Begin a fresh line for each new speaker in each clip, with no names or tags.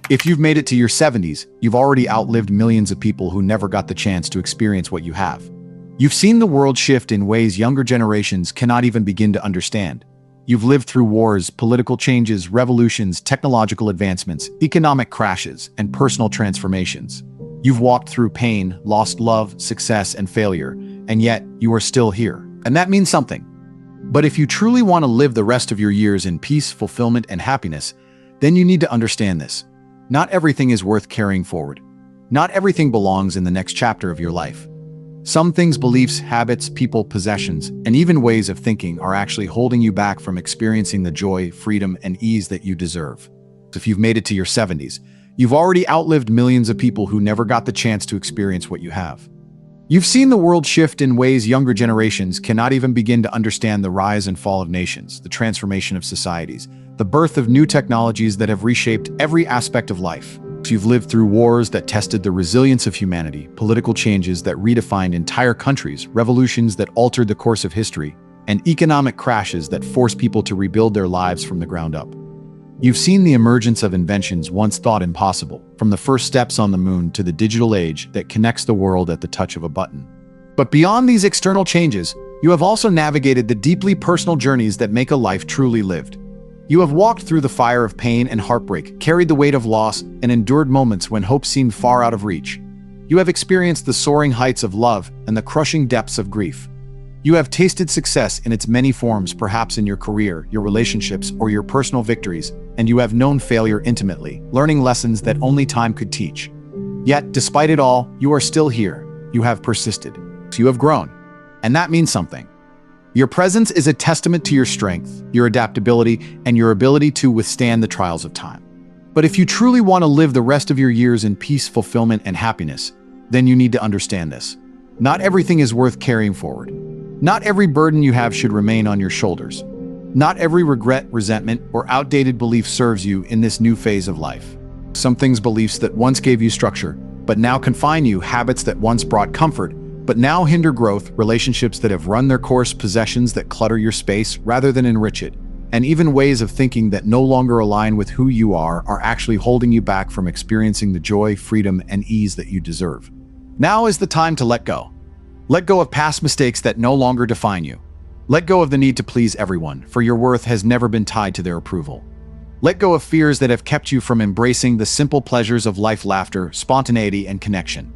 If you've made it to your 70s, you've already outlived millions of people who never got the chance to experience what you have. You've seen the world shift in ways younger generations cannot even begin to understand. You've lived through wars, political changes, revolutions, technological advancements, economic crashes, and personal transformations. You've walked through pain, lost love, success, and failure, and yet you are still here. And that means something. But if you truly want to live the rest of your years in peace, fulfillment, and happiness, then you need to understand this. Not everything is worth carrying forward. Not everything belongs in the next chapter of your life. Some things, beliefs, habits, people, possessions, and even ways of thinking are actually holding you back from experiencing the joy, freedom, and ease that you deserve. If you've made it to your 70s, you've already outlived millions of people who never got the chance to experience what you have. You've seen the world shift in ways younger generations cannot even begin to understand: the rise and fall of nations, the transformation of societies, the birth of new technologies that have reshaped every aspect of life. You've lived through wars that tested the resilience of humanity, political changes that redefined entire countries, revolutions that altered the course of history, and economic crashes that forced people to rebuild their lives from the ground up. You've seen the emergence of inventions once thought impossible, from the first steps on the moon to the digital age that connects the world at the touch of a button. But beyond these external changes, you have also navigated the deeply personal journeys that make a life truly lived. You have walked through the fire of pain and heartbreak, carried the weight of loss, and endured moments when hope seemed far out of reach. You have experienced the soaring heights of love and the crushing depths of grief. You have tasted success in its many forms, perhaps in your career, your relationships, or your personal victories, and you have known failure intimately, learning lessons that only time could teach. Yet, despite it all, you are still here. You have persisted. You have grown. And that means something. Your presence is a testament to your strength, your adaptability, and your ability to withstand the trials of time. But if you truly want to live the rest of your years in peace, fulfillment, and happiness, then you need to understand this. Not everything is worth carrying forward. Not every burden you have should remain on your shoulders. Not every regret, resentment, or outdated belief serves you in this new phase of life. Some things, beliefs that once gave you structure, but now confine you, habits that once brought comfort, but now hinder growth, relationships that have run their course, possessions that clutter your space rather than enrich it, and even ways of thinking that no longer align with who you are actually holding you back from experiencing the joy, freedom, and ease that you deserve. Now is the time to let go. Let go of past mistakes that no longer define you. Let go of the need to please everyone, for your worth has never been tied to their approval. Let go of fears that have kept you from embracing the simple pleasures of life: laughter, spontaneity, and connection.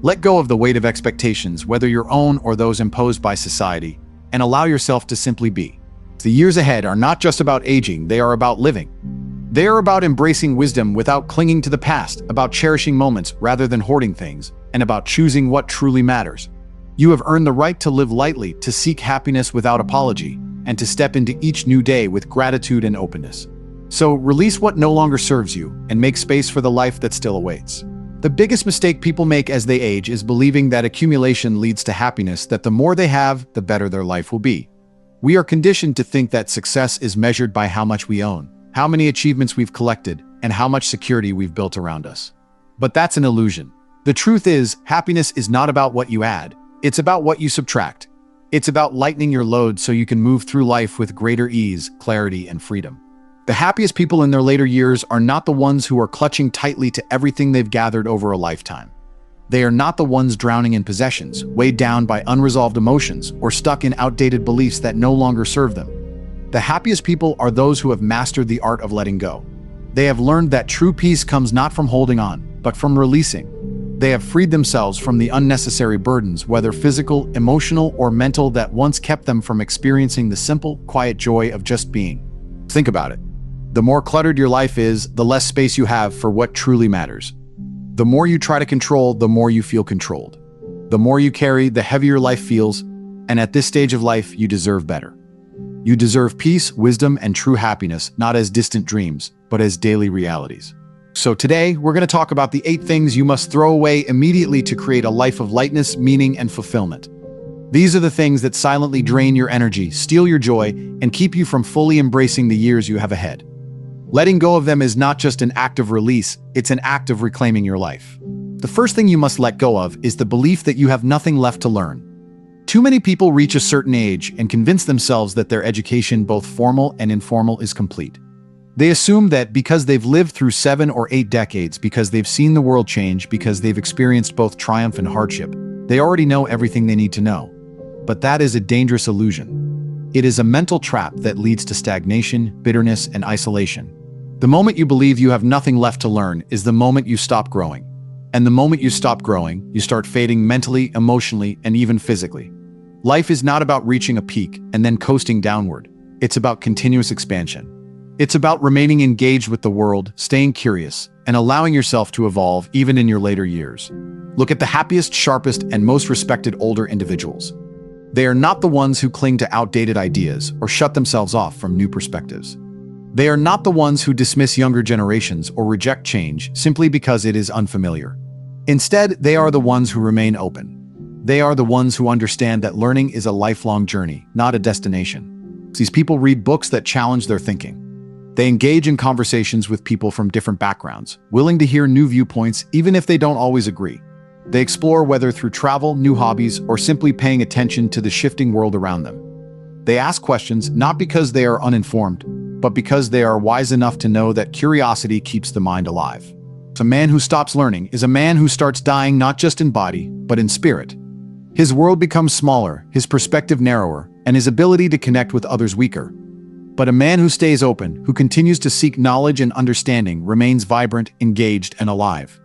Let go of the weight of expectations, whether your own or those imposed by society, and allow yourself to simply be. The years ahead are not just about aging, they are about living. They are about embracing wisdom without clinging to the past, about cherishing moments rather than hoarding things, and about choosing what truly matters. You have earned the right to live lightly, to seek happiness without apology, and to step into each new day with gratitude and openness. So release what no longer serves you and make space for the life that still awaits. The biggest mistake people make as they age is believing that accumulation leads to happiness, that the more they have, the better their life will be. We are conditioned to think that success is measured by how much we own, how many achievements we've collected, and how much security we've built around us. But that's an illusion. The truth is, happiness is not about what you add, it's about what you subtract. It's about lightening your load so you can move through life with greater ease, clarity, and freedom. The happiest people in their later years are not the ones who are clutching tightly to everything they've gathered over a lifetime. They are not the ones drowning in possessions, weighed down by unresolved emotions, or stuck in outdated beliefs that no longer serve them. The happiest people are those who have mastered the art of letting go. They have learned that true peace comes not from holding on, but from releasing. They have freed themselves from the unnecessary burdens, whether physical, emotional, or mental, that once kept them from experiencing the simple, quiet joy of just being. Think about it. The more cluttered your life is, the less space you have for what truly matters. The more you try to control, the more you feel controlled. The more you carry, the heavier life feels, and at this stage of life, you deserve better. You deserve peace, wisdom, and true happiness, not as distant dreams, but as daily realities. So today, we're going to talk about the 8 things you must throw away immediately to create a life of lightness, meaning, and fulfillment. These are the things that silently drain your energy, steal your joy, and keep you from fully embracing the years you have ahead. Letting go of them is not just an act of release, it's an act of reclaiming your life. The first thing you must let go of is the belief that you have nothing left to learn. Too many people reach a certain age and convince themselves that their education, both formal and informal, is complete. They assume that because they've lived through 7 or 8 decades, because they've seen the world change, because they've experienced both triumph and hardship, they already know everything they need to know. But that is a dangerous illusion. It is a mental trap that leads to stagnation, bitterness, and isolation. The moment you believe you have nothing left to learn is the moment you stop growing. And the moment you stop growing, you start fading mentally, emotionally, and even physically. Life is not about reaching a peak and then coasting downward. It's about continuous expansion. It's about remaining engaged with the world, staying curious, and allowing yourself to evolve even in your later years. Look at the happiest, sharpest, and most respected older individuals. They are not the ones who cling to outdated ideas or shut themselves off from new perspectives. They are not the ones who dismiss younger generations or reject change simply because it is unfamiliar. Instead, they are the ones who remain open. They are the ones who understand that learning is a lifelong journey, not a destination. These people read books that challenge their thinking. They engage in conversations with people from different backgrounds, willing to hear new viewpoints even if they don't always agree. They explore whether through travel, new hobbies, or simply paying attention to the shifting world around them. They ask questions not because they are uninformed, but because they are wise enough to know that curiosity keeps the mind alive. A man who stops learning is a man who starts dying not just in body, but in spirit. His world becomes smaller, his perspective narrower, and his ability to connect with others weaker. But a man who stays open, who continues to seek knowledge and understanding, remains vibrant, engaged, and alive.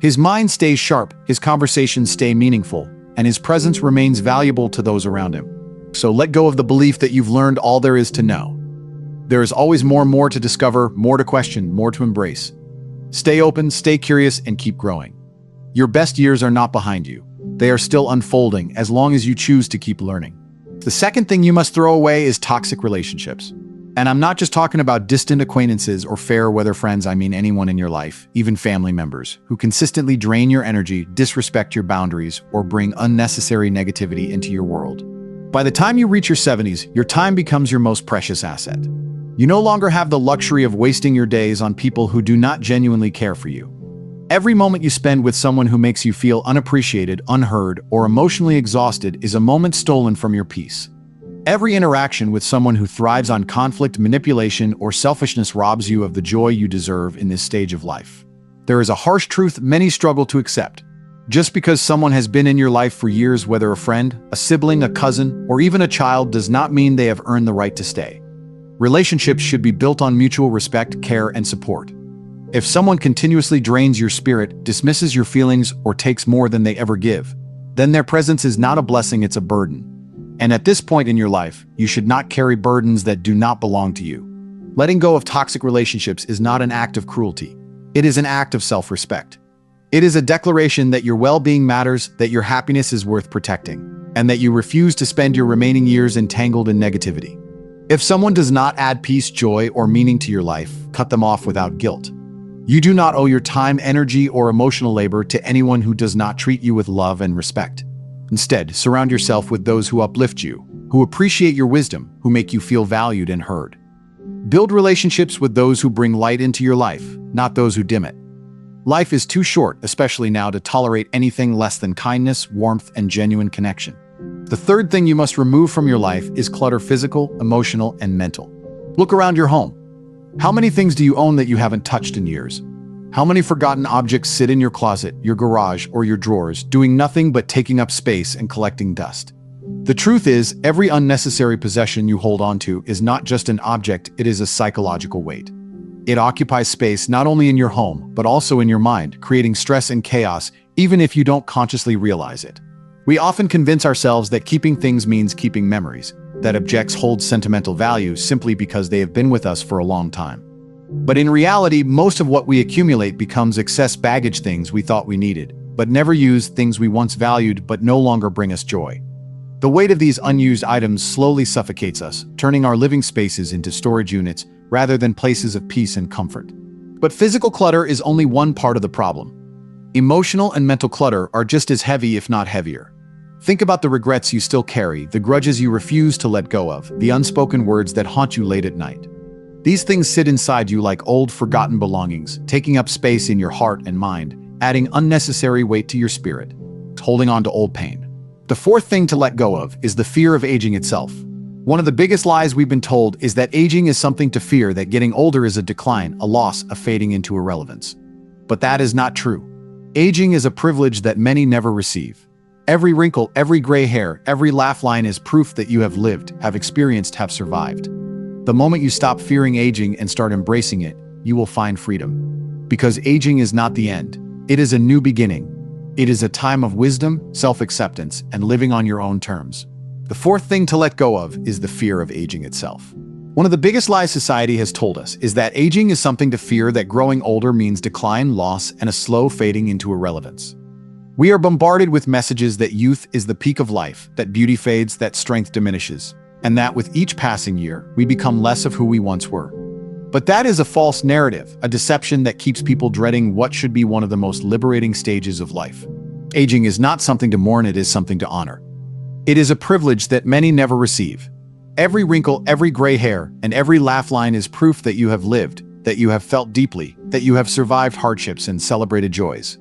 His mind stays sharp, his conversations stay meaningful, and his presence remains valuable to those around him. So let go of the belief that you've learned all there is to know. There is always more to discover, more to question, more to embrace. Stay open, stay curious, and keep growing. Your best years are not behind you. They are still unfolding as long as you choose to keep learning. The second thing you must throw away is toxic relationships. And I'm not just talking about distant acquaintances or fair weather friends. I mean anyone in your life, even family members, who consistently drain your energy, disrespect your boundaries, or bring unnecessary negativity into your world. By the time you reach your 70s, your time becomes your most precious asset. You no longer have the luxury of wasting your days on people who do not genuinely care for you. Every moment you spend with someone who makes you feel unappreciated, unheard, or emotionally exhausted is a moment stolen from your peace. Every interaction with someone who thrives on conflict, manipulation, or selfishness robs you of the joy you deserve in this stage of life. There is a harsh truth many struggle to accept. Just because someone has been in your life for years, whether a friend, a sibling, a cousin, or even a child, does not mean they have earned the right to stay. Relationships should be built on mutual respect, care, and support. If someone continuously drains your spirit, dismisses your feelings, or takes more than they ever give, then their presence is not a blessing, it's a burden. And at this point in your life, you should not carry burdens that do not belong to you. Letting go of toxic relationships is not an act of cruelty. It is an act of self-respect. It is a declaration that your well-being matters, that your happiness is worth protecting, and that you refuse to spend your remaining years entangled in negativity. If someone does not add peace, joy, or meaning to your life, cut them off without guilt. You do not owe your time, energy, or emotional labor to anyone who does not treat you with love and respect. Instead, surround yourself with those who uplift you, who appreciate your wisdom, who make you feel valued and heard. Build relationships with those who bring light into your life, not those who dim it. Life is too short, especially now, to tolerate anything less than kindness, warmth, and genuine connection. The third thing you must remove from your life is clutter, physical, emotional, and mental. Look around your home. How many things do you own that you haven't touched in years? How many forgotten objects sit in your closet, your garage, or your drawers, doing nothing but taking up space and collecting dust? The truth is, every unnecessary possession you hold onto is not just an object, it is a psychological weight. It occupies space not only in your home, but also in your mind, creating stress and chaos, even if you don't consciously realize it. We often convince ourselves that keeping things means keeping memories, that objects hold sentimental value simply because they have been with us for a long time. But in reality, most of what we accumulate becomes excess baggage, things we thought we needed, but never used, things we once valued but no longer bring us joy. The weight of these unused items slowly suffocates us, turning our living spaces into storage units rather than places of peace and comfort. But physical clutter is only one part of the problem. Emotional and mental clutter are just as heavy, if not heavier. Think about the regrets you still carry, the grudges you refuse to let go of, the unspoken words that haunt you late at night. These things sit inside you like old, forgotten belongings, taking up space in your heart and mind, adding unnecessary weight to your spirit, holding on to old pain. The fourth thing to let go of is the fear of aging itself. One of the biggest lies we've been told is that aging is something to fear, that getting older is a decline, a loss, a fading into irrelevance. But that is not true. Aging is a privilege that many never receive. Every wrinkle, every gray hair, every laugh line is proof that you have lived, have experienced, have survived. The moment you stop fearing aging and start embracing it, you will find freedom. Because aging is not the end. It is a new beginning. It is a time of wisdom, self-acceptance, and living on your own terms. The fourth thing to let go of is the fear of aging itself. One of the biggest lies society has told us is that aging is something to fear, that growing older means decline, loss, and a slow fading into irrelevance. We are bombarded with messages that youth is the peak of life, that beauty fades, that strength diminishes, and that with each passing year, we become less of who we once were. But that is a false narrative, a deception that keeps people dreading what should be one of the most liberating stages of life. Aging is not something to mourn, it is something to honor. It is a privilege that many never receive. Every wrinkle, every gray hair, and every laugh line is proof that you have lived, that you have felt deeply, that you have survived hardships and celebrated joys.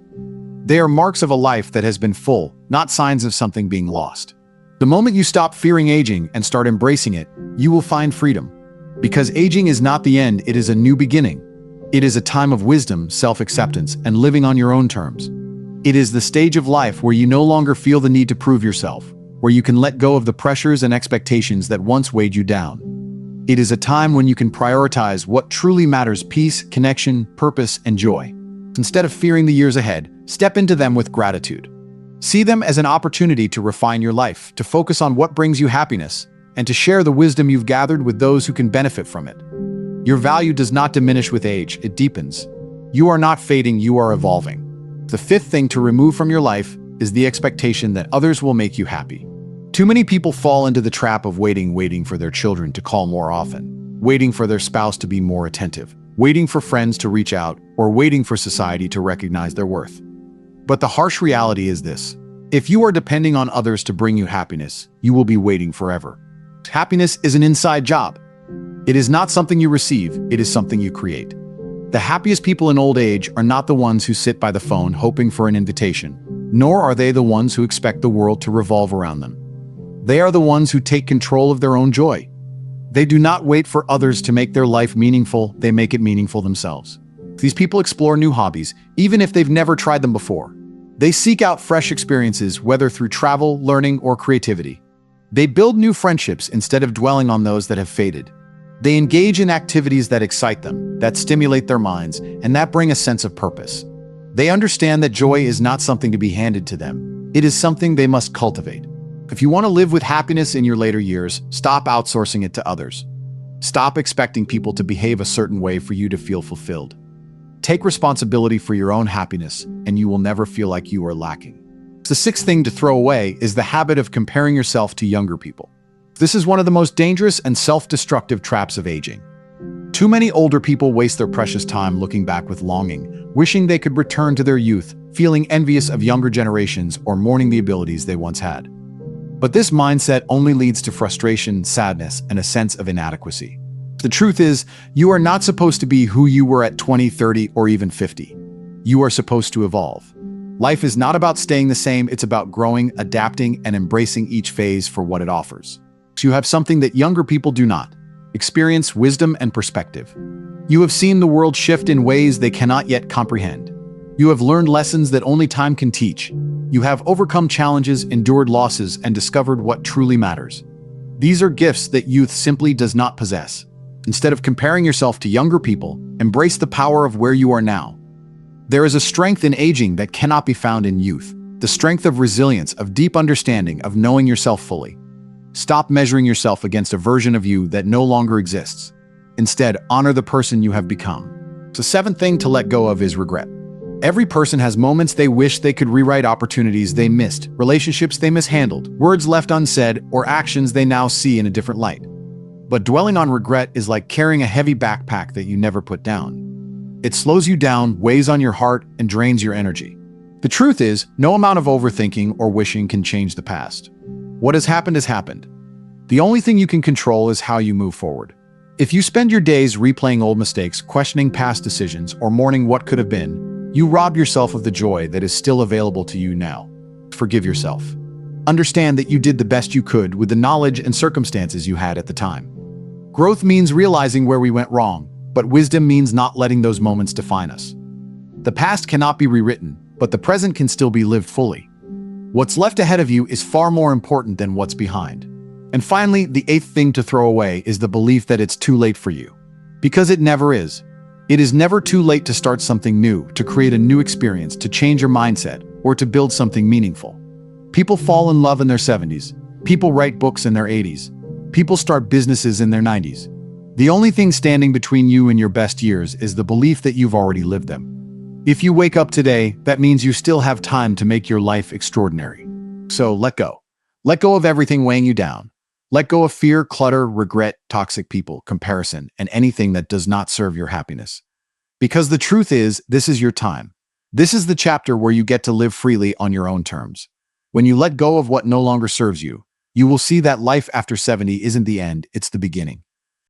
They are marks of a life that has been full, not signs of something being lost. The moment you stop fearing aging and start embracing it, you will find freedom. Because aging is not the end, it is a new beginning. It is a time of wisdom, self-acceptance, and living on your own terms. It is the stage of life where you no longer feel the need to prove yourself, where you can let go of the pressures and expectations that once weighed you down. It is a time when you can prioritize what truly matters: peace, connection, purpose, and joy. Instead of fearing the years ahead, step into them with gratitude. See them as an opportunity to refine your life, to focus on what brings you happiness, and to share the wisdom you've gathered with those who can benefit from it. Your value does not diminish with age, it deepens. You are not fading, you are evolving. The fifth thing to remove from your life is the expectation that others will make you happy. Too many people fall into the trap of waiting for their children to call more often, waiting for their spouse to be more attentive, waiting for friends to reach out, or waiting for society to recognize their worth. But the harsh reality is this: if you are depending on others to bring you happiness, you will be waiting forever. Happiness is an inside job. It is not something you receive, it is something you create. The happiest people in old age are not the ones who sit by the phone hoping for an invitation, nor are they the ones who expect the world to revolve around them. They are the ones who take control of their own joy. They do not wait for others to make their life meaningful, they make it meaningful themselves. These people explore new hobbies, even if they've never tried them before. They seek out fresh experiences, whether through travel, learning, or creativity. They build new friendships instead of dwelling on those that have faded. They engage in activities that excite them, that stimulate their minds, and that bring a sense of purpose. They understand that joy is not something to be handed to them. It is something they must cultivate. If you want to live with happiness in your later years, stop outsourcing it to others. Stop expecting people to behave a certain way for you to feel fulfilled. Take responsibility for your own happiness, and you will never feel like you are lacking. The sixth thing to throw away is the habit of comparing yourself to younger people. This is one of the most dangerous and self-destructive traps of aging. Too many older people waste their precious time looking back with longing, wishing they could return to their youth, feeling envious of younger generations, or mourning the abilities they once had. But this mindset only leads to frustration, sadness, and a sense of inadequacy. The truth is, you are not supposed to be who you were at 20, 30, or even 50. You are supposed to evolve. Life is not about staying the same, it's about growing, adapting, and embracing each phase for what it offers. So you have something that younger people do not: experience, wisdom, and perspective. You have seen the world shift in ways they cannot yet comprehend. You have learned lessons that only time can teach. You have overcome challenges, endured losses, and discovered what truly matters. These are gifts that youth simply does not possess. Instead of comparing yourself to younger people, embrace the power of where you are now. There is a strength in aging that cannot be found in youth, the strength of resilience, of deep understanding, of knowing yourself fully. Stop measuring yourself against a version of you that no longer exists. Instead, honor the person you have become. The seventh thing to let go of is regret. Every person has moments they wish they could rewrite, opportunities they missed, relationships they mishandled, words left unsaid, or actions they now see in a different light. But dwelling on regret is like carrying a heavy backpack that you never put down. It slows you down, weighs on your heart, and drains your energy. The truth is, no amount of overthinking or wishing can change the past. What has happened. The only thing you can control is how you move forward. If you spend your days replaying old mistakes, questioning past decisions, or mourning what could have been, you rob yourself of the joy that is still available to you now. Forgive yourself. Understand that you did the best you could with the knowledge and circumstances you had at the time. Growth means realizing where we went wrong, but wisdom means not letting those moments define us. The past cannot be rewritten, but the present can still be lived fully. What's left ahead of you is far more important than what's behind. And finally, the eighth thing to throw away is the belief that it's too late for you. Because it never is. It is never too late to start something new, to create a new experience, to change your mindset, or to build something meaningful. People fall in love in their 70s. People write books in their 80s. People start businesses in their 90s. The only thing standing between you and your best years is the belief that you've already lived them. If you wake up today, that means you still have time to make your life extraordinary. So let go. Let go of everything weighing you down. Let go of fear, clutter, regret, toxic people, comparison, and anything that does not serve your happiness. Because the truth is, this is your time. This is the chapter where you get to live freely on your own terms. When you let go of what no longer serves you, you will see that life after 70 isn't the end, it's the beginning.